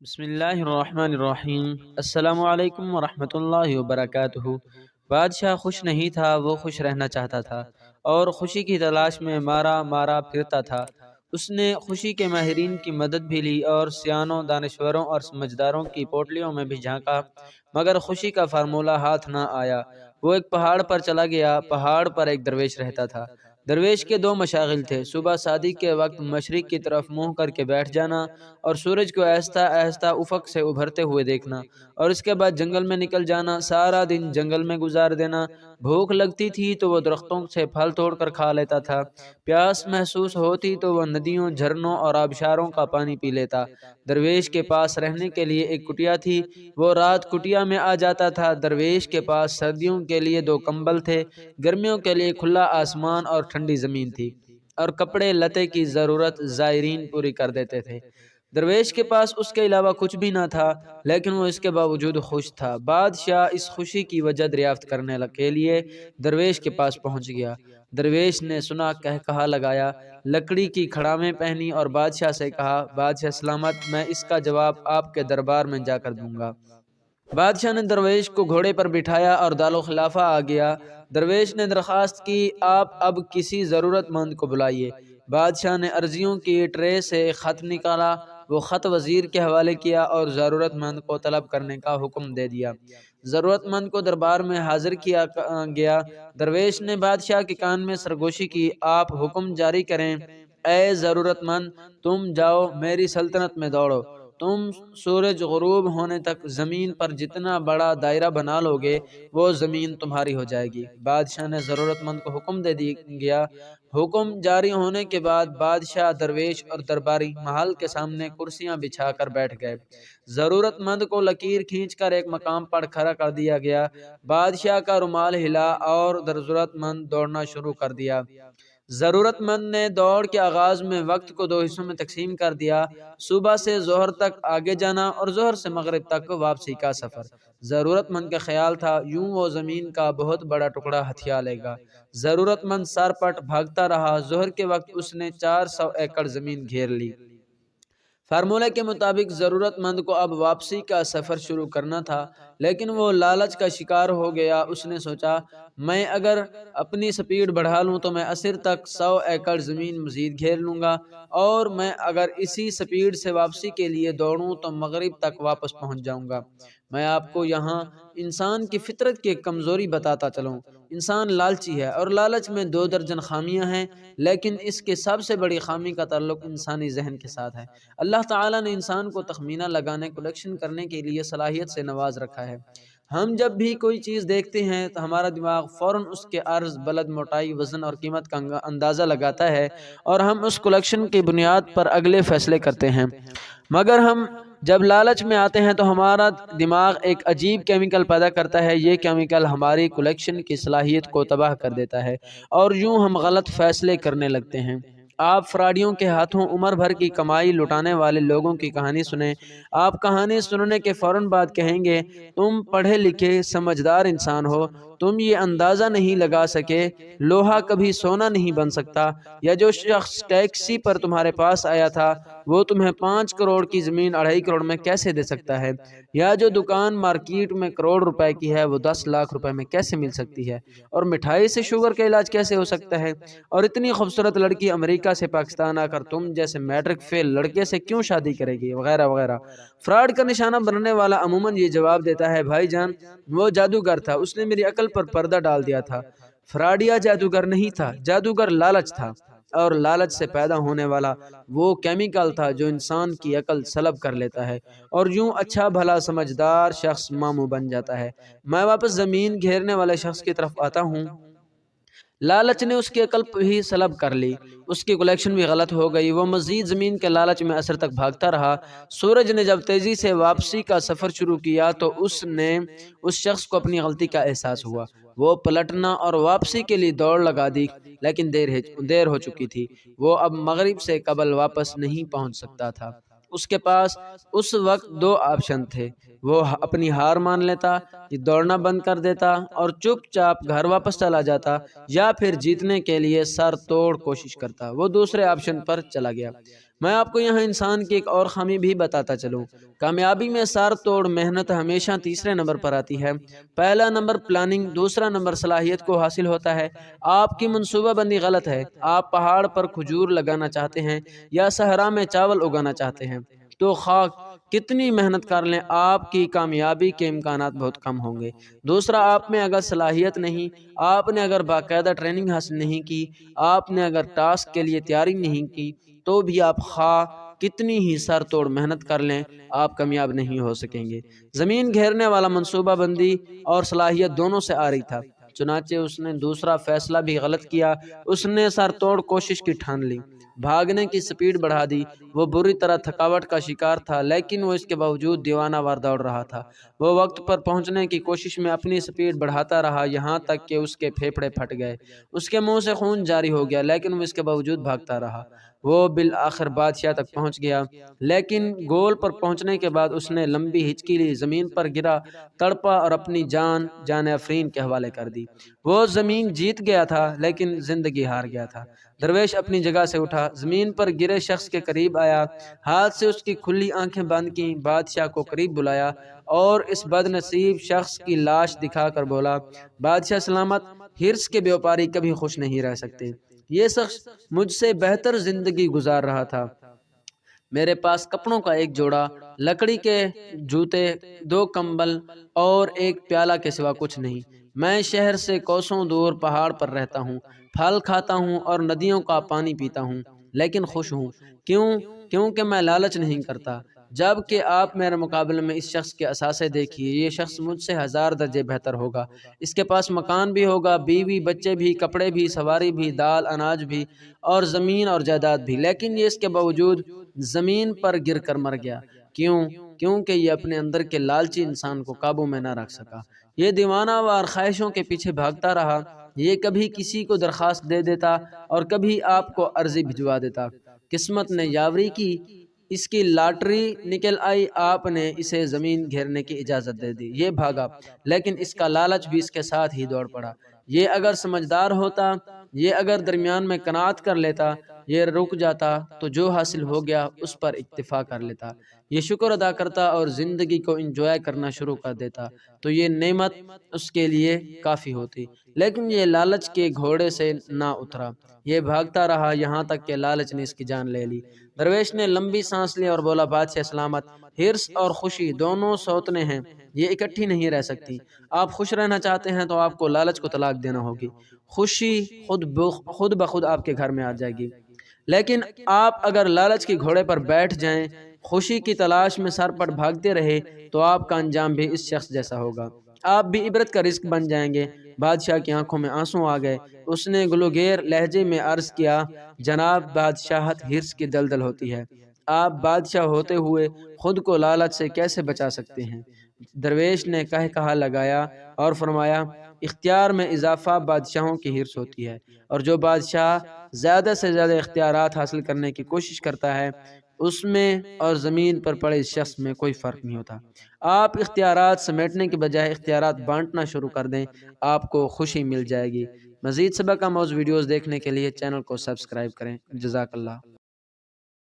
بسم اللہ الرحمن الرحیم۔ السلام علیکم ورحمۃ اللہ وبرکاتہ۔ بادشاہ خوش نہیں تھا، وہ خوش رہنا چاہتا تھا اور خوشی کی تلاش میں مارا مارا پھرتا تھا۔ اس نے خوشی کے ماہرین کی مدد بھی لی اور سیانوں، دانشوروں اور سمجھداروں کی پوٹلیوں میں بھی جھانکا، مگر خوشی کا فارمولہ ہاتھ نہ آیا۔ وہ ایک پہاڑ پر چلا گیا۔ پہاڑ پر ایک درویش رہتا تھا۔ درویش کے دو مشاغل تھے: صبح صادق کے وقت مشرق کی طرف منہ کر کے بیٹھ جانا اور سورج کو آہستہ آہستہ افق سے ابھرتے ہوئے دیکھنا، اور اس کے بعد جنگل میں نکل جانا، سارا دن جنگل میں گزار دینا۔ بھوک لگتی تھی تو وہ درختوں سے پھل توڑ کر کھا لیتا تھا، پیاس محسوس ہوتی تو وہ ندیوں، جھرنوں اور آبشاروں کا پانی پی لیتا۔ درویش کے پاس رہنے کے لیے ایک کٹیا تھی، وہ رات کٹیا میں آ جاتا تھا۔ درویش کے پاس سردیوں کے لیے دو کمبل تھے، گرمیوں کے لیے کھلا آسمان اور ٹھنڈی زمین تھی، اور کپڑے لتے کی ضرورت زائرین پوری کر دیتے تھے۔ درویش کے پاس اس کے علاوہ کچھ بھی نہ تھا، لیکن وہ اس کے باوجود خوش تھا۔ بادشاہ اس خوشی کی وجہ دریافت کرنے کے لیے درویش کے پاس پہنچ گیا۔ درویش نے سنا کہا لگایا، لکڑی کی کھڑامیں پہنی اور بادشاہ سے کہا، بادشاہ سلامت، میں اس کا جواب آپ کے دربار میں جا کر دوں گا۔ بادشاہ نے درویش کو گھوڑے پر بٹھایا اور دار الخلافہ آ گیا۔ درویش نے درخواست کی، آپ اب کسی ضرورت مند کو بلائیے۔ بادشاہ نے عرضیوں کی ٹرے سے ایک خط نکالا، وہ خط وزیر کے حوالے کیا اور ضرورت مند کو طلب کرنے کا حکم دے دیا۔ ضرورت مند کو دربار میں حاضر کیا گیا۔ درویش نے بادشاہ کے کان میں سرگوشی کی، آپ حکم جاری کریں، اے ضرورت مند، تم جاؤ، میری سلطنت میں دوڑو۔ تم سورج غروب ہونے تک زمین پر جتنا بڑا دائرہ بنا لو گے، وہ زمین تمہاری ہو جائے گی۔ بادشاہ نے ضرورت مند کو حکم دے دیا۔ حکم جاری ہونے کے بعد بادشاہ، درویش اور درباری محل کے سامنے کرسیاں بچھا کر بیٹھ گئے۔ ضرورت مند کو لکیر کھینچ کر ایک مقام پر کھڑا کر دیا گیا۔ بادشاہ کا رومال ہلا اور ضرورت مند دوڑنا شروع کر دیا۔ ضرورت مند نے دوڑ کے آغاز میں وقت کو دو حصوں میں تقسیم کر دیا: صبح سے ظہر تک آگے جانا اور ظہر سے مغرب تک واپسی کا سفر۔ ضرورت مند کا خیال تھا، یوں وہ زمین کا بہت بڑا ٹکڑا ہتھیا لے گا۔ ضرورت مند سر پٹ بھاگتا رہا۔ ظہر کے وقت اس نے 400 ایکڑ زمین گھیر لی۔ فارمولے کے مطابق ضرورت مند کو اب واپسی کا سفر شروع کرنا تھا، لیکن وہ لالچ کا شکار ہو گیا۔ اس نے سوچا، میں اگر اپنی سپیڈ بڑھا لوں تو میں عصر تک 100 ایکڑ زمین مزید گھیر لوں گا، اور میں اگر اسی سپیڈ سے واپسی کے لیے دوڑوں تو مغرب تک واپس پہنچ جاؤں گا۔ میں آپ کو یہاں انسان کی فطرت کی ایک کمزوری بتاتا چلوں۔ انسان لالچی ہے اور لالچ میں 2 درجن خامیاں ہیں، لیکن اس کے سب سے بڑی خامی کا تعلق انسانی ذہن کے ساتھ ہے۔ اللہ تعالیٰ نے انسان کو تخمینہ لگانے، کلیکشن کرنے کے لیے صلاحیت سے نواز رکھا ہے۔ ہم جب بھی کوئی چیز دیکھتے ہیں تو ہمارا دماغ فوراً اس کے عرض، بلد، موٹائی، وزن اور قیمت کا اندازہ لگاتا ہے، اور ہم اس کلیکشن کی بنیاد پر اگلے فیصلے کرتے ہیں۔ مگر ہم جب لالچ میں آتے ہیں تو ہمارا دماغ ایک عجیب کیمیکل پیدا کرتا ہے۔ یہ کیمیکل ہماری کلیکشن کی صلاحیت کو تباہ کر دیتا ہے، اور یوں ہم غلط فیصلے کرنے لگتے ہیں۔ آپ فراڈیوں کے ہاتھوں عمر بھر کی کمائی لٹانے والے لوگوں کی کہانی سنیں۔ آپ کہانی سننے کے فوراً بعد کہیں گے، تم پڑھے لکھے سمجھدار انسان ہو، تم یہ اندازہ نہیں لگا سکے، لوہا کبھی سونا نہیں بن سکتا، یا جو شخص ٹیکسی پر تمہارے پاس آیا تھا وہ تمہیں 5 کروڑ کی زمین 2.5 کروڑ میں کیسے دے سکتا ہے، یا جو دکان مارکیٹ میں کروڑ روپے کی ہے وہ 10 لاکھ روپے میں کیسے مل سکتی ہے، اور مٹھائی سے شوگر کا علاج کیسے ہو سکتا ہے، اور اتنی خوبصورت لڑکی امریکہ سے پاکستان آ کر تم جیسے میٹرک فیل لڑکے سے کیوں شادی کرے گی، وغیرہ وغیرہ۔ فراڈ کا نشانہ بننے والا عموماً یہ جواب دیتا ہے، بھائی جان، وہ جادوگر تھا، اس نے میری عقل پر پردہ ڈال دیا تھا۔ فراڈیا جادوگر نہیں تھا، جادوگر لالچ تھا، اور لالچ سے پیدا ہونے والا وہ کیمیکل تھا جو انسان کی عقل سلب کر لیتا ہے، اور یوں اچھا بھلا سمجھدار شخص ماموں بن جاتا ہے۔ میں واپس زمین گھیرنے والے شخص کی طرف آتا ہوں۔ لالچ نے اس کی عقل بھی سلب کر لی، اس کی کلیکشن بھی غلط ہو گئی۔ وہ مزید زمین کے لالچ میں عصر تک بھاگتا رہا۔ سورج نے جب تیزی سے واپسی کا سفر شروع کیا تو اس شخص کو اپنی غلطی کا احساس ہوا۔ وہ پلٹنا اور واپسی کے لیے دوڑ لگا دی، لیکن دیر ہو چکی تھی۔ وہ اب مغرب سے قبل واپس نہیں پہنچ سکتا تھا۔ اس کے پاس اس وقت 2 آپشن تھے: وہ اپنی ہار مان لیتا، یہ دوڑنا بند کر دیتا اور چپ چاپ گھر واپس چلا جاتا، یا پھر جیتنے کے لیے سر توڑ کوشش کرتا۔ وہ دوسرے آپشن پر چلا گیا۔ میں آپ کو یہاں انسان کی ایک اور خامی بھی بتاتا چلوں۔ کامیابی میں سر توڑ محنت ہمیشہ تیسرے نمبر پر آتی ہے۔ پہلا نمبر پلاننگ، دوسرا نمبر صلاحیت کو حاصل ہوتا ہے۔ آپ کی منصوبہ بندی غلط ہے۔ آپ پہاڑ پر کھجور لگانا چاہتے ہیں یا صحرا میں چاول اگانا چاہتے ہیں تو خواہ کتنی محنت کر لیں آپ کی کامیابی کے امکانات بہت کم ہوں گے۔ دوسرا، آپ میں اگر صلاحیت نہیں، آپ نے اگر باقاعدہ ٹریننگ حاصل نہیں کی، آپ نے اگر ٹاسک کے لیے تیاری نہیں کی، تو بھی آپ خواہ کتنی ہی سر توڑ محنت کر لیں آپ کامیاب نہیں ہو سکیں گے۔ زمین گھیرنے والا منصوبہ بندی اور صلاحیت دونوں سے آ رہی تھا، چنانچہ اس نے دوسرا فیصلہ بھی غلط کیا۔ اس نے سر توڑ کوشش کی ٹھان لی، بھاگنے کی سپیڈ بڑھا دی۔ وہ بری طرح تھکاوٹ کا شکار تھا، لیکن وہ اس کے باوجود دیوانہ وار دوڑ رہا تھا۔ وہ وقت پر پہنچنے کی کوشش میں اپنی سپیڈ بڑھاتا رہا، یہاں تک کہ اس کے پھیپھڑے پھٹ گئے، اس کے منہ سے خون جاری ہو گیا، لیکن وہ اس کے باوجود بھاگتا رہا۔ وہ بالآخر بادشاہ تک پہنچ گیا، لیکن گول پر پہنچنے کے بعد اس نے لمبی ہچکی لی، زمین پر گرا، تڑپا اور اپنی جان آفرین کے حوالے کر دی۔ وہ زمین جیت گیا تھا لیکن زندگی ہار گیا تھا۔ درویش اپنی جگہ سے اٹھا، زمین پر گرے شخص کے قریب آیا، ہاتھ سے اس کی کھلی آنکھیں بند کیں، بادشاہ کو قریب بلایا اور اس بد نصیب شخص کی لاش دکھا کر بولا، بادشاہ سلامت، ہرس کے بیوپاری کبھی خوش نہیں رہ سکتے۔ یہ شخص مجھ سے بہتر زندگی گزار رہا تھا۔ میرے پاس کپڑوں کا ایک جوڑا، لکڑی کے جوتے، 2 کمبل اور ایک پیالہ کے سوا کچھ نہیں۔ میں شہر سے کوسوں دور پہاڑ پر رہتا ہوں، پھل کھاتا ہوں اور ندیوں کا پانی پیتا ہوں، لیکن خوش ہوں۔ کیونکہ میں لالچ نہیں کرتا۔ جبکہ آپ میرے مقابلے میں اس شخص کے اثاثے دیکھیے، یہ شخص مجھ سے 1000 درجے بہتر ہوگا۔ اس کے پاس مکان بھی ہوگا، بیوی بچے بھی، کپڑے بھی، سواری بھی، دال اناج بھی اور زمین اور جائیداد بھی، لیکن یہ اس کے باوجود زمین پر گر کر مر گیا۔ کیونکہ یہ اپنے اندر کے لالچی انسان کو قابو میں نہ رکھ سکا۔ یہ دیوانہ وار خواہشوں کے پیچھے بھاگتا رہا۔ یہ کبھی کسی کو درخواست دے دیتا اور کبھی آپ کو عرضی بھجوا دیتا۔ قسمت نے یاوری کی، اس کی لاٹری نکل آئی، آپ نے اسے زمین گھیرنے کی اجازت دے دی۔ یہ بھاگا، لیکن اس کا لالچ بھی اس کے ساتھ ہی دوڑ پڑا۔ یہ اگر سمجھدار ہوتا، یہ اگر درمیان میں قناعت کر لیتا، یہ رک جاتا تو جو حاصل ہو گیا اس پر اکتفا کر لیتا، یہ شکر ادا کرتا اور زندگی کو انجوائے کرنا شروع کر دیتا تو یہ نعمت اس کے لیے کافی ہوتی۔ لیکن یہ لالچ کے گھوڑے سے نہ اترا، یہ بھاگتا رہا یہاں تک کہ لالچ نے اس کی جان لے لی۔ درویش نے لمبی سانس لی اور بولا، بادشاہ سلامت، ہرس اور خوشی دونوں سوتنے ہیں، یہ اکٹھی نہیں رہ سکتی۔ آپ خوش رہنا چاہتے ہیں تو آپ کو لالچ کو طلاق دینا ہوگی، خوشی خود بخود آپ کے گھر میں آ جائے گی۔ لیکن آپ اگر لالچ کے گھوڑے پر بیٹھ جائیں، خوشی کی تلاش میں سر پر بھاگتے رہے، تو آپ کا انجام بھی اس شخص جیسا ہوگا، آپ بھی عبرت کا رزق بن جائیں گے۔ بادشاہ کی آنکھوں میں آنسو آ گئے، اس نے گلوگیر لہجے میں عرض کیا، جناب، بادشاہت ہرس کی دلدل ہوتی ہے، آپ بادشاہ ہوتے ہوئے خود کو لالچ سے کیسے بچا سکتے ہیں؟ درویش نے کہا لگایا اور فرمایا، اختیار میں اضافہ بادشاہوں کی ہرس ہوتی ہے، اور جو بادشاہ زیادہ سے زیادہ اختیارات حاصل کرنے کی کوشش کرتا ہے، اس میں اور زمین پر پڑے اس شخص میں کوئی فرق نہیں ہوتا۔ آپ اختیارات سمیٹنے کے بجائے اختیارات بانٹنا شروع کر دیں، آپ کو خوشی مل جائے گی۔ مزید سبق آموز ویڈیوز دیکھنے کے لیے چینل کو سبسکرائب کریں۔ جزاک اللہ۔